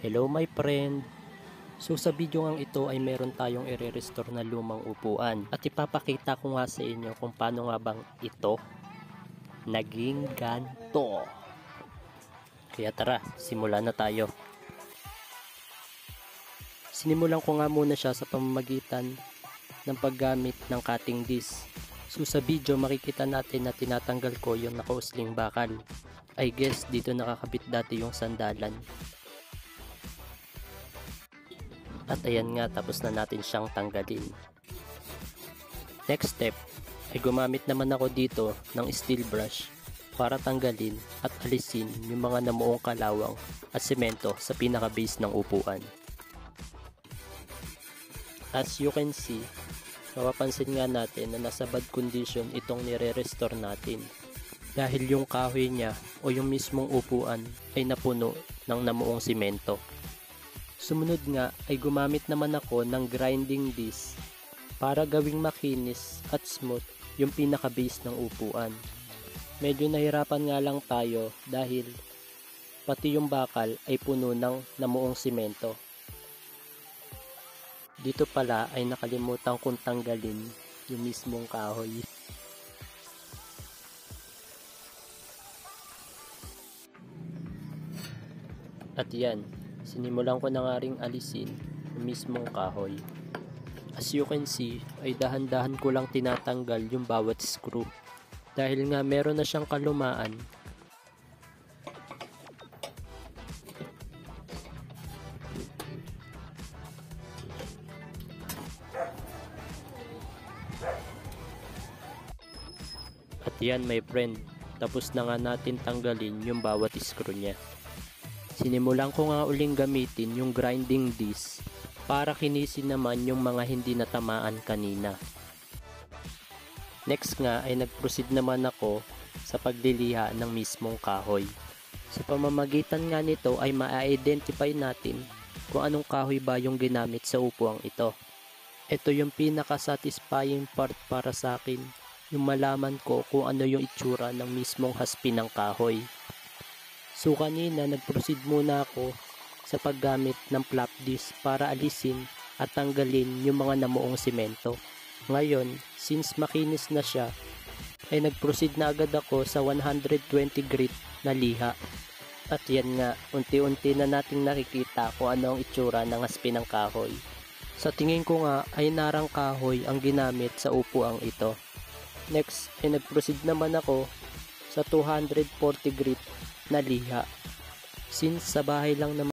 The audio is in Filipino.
Hello my friend! So sa video ngang ito ay meron tayong i-restore na lumang upuan at ipapakita ko nga sa inyo kung paano nga bang ito naging ganto. Kaya tara, simulan na tayo. Sinimulan ko nga muna siya sa pamamagitan ng paggamit ng cutting disc. So sa video makikita natin na tinatanggal ko yung nakausling bakal. I guess dito nakakabit dati yung sandalan. At ayan nga, tapos na natin siyang tanggalin. Next step ay gumamit naman ako dito ng steel brush para tanggalin at alisin yung mga namuong kalawang at semento sa pinaka base ng upuan. As you can see, mapapansin nga natin na nasa bad condition itong nire-restore natin dahil yung kahoy niya o yung mismong upuan ay napuno ng namuong semento. Sumunod nga ay gumamit naman ako ng grinding disc para gawing makinis at smooth yung pinaka-base ng upuan. Medyo nahirapan nga lang tayo dahil pati yung bakal ay puno ng namuong simento. Dito pala ay nakalimutan kong tanggalin yung mismong kahoy. At yan, sinimulan ko na nga ring alisin yung mismong kahoy. As you can see, ay dahan-dahan ko lang tinatanggal yung bawat screw. Dahil nga meron na siyang kalumaan. At yan my friend, tapos na nga natin tanggalin yung bawat screw niya. Sinimulan ko nga uling gamitin yung grinding disc para kinisin naman yung mga hindi natamaan kanina. Next nga ay nag-proceed naman ako sa pagliliha ng mismong kahoy. Sa pamamagitan nga nito ay ma-identify natin kung anong kahoy ba yung ginamit sa upuang ito. Ito yung pinaka-satisfying part para sa akin, yung malaman ko kung ano yung itsura ng mismong haspi ng kahoy. So kanina nag-proceed muna ako sa paggamit ng flap disc para alisin at tanggalin yung mga namuong semento. Ngayon, since makinis na siya, ay nag-proceed na agad ako sa 120 grit na liha. At yan nga, unti-unti na nating nakikita kung ano ang itsura ng haspi ng kahoy. Sa tingin ko nga ay narang kahoy ang ginamit sa upuang ito. Next ay nag-proceed naman ako sa 240 grit na liha. Since sa bahay lang naman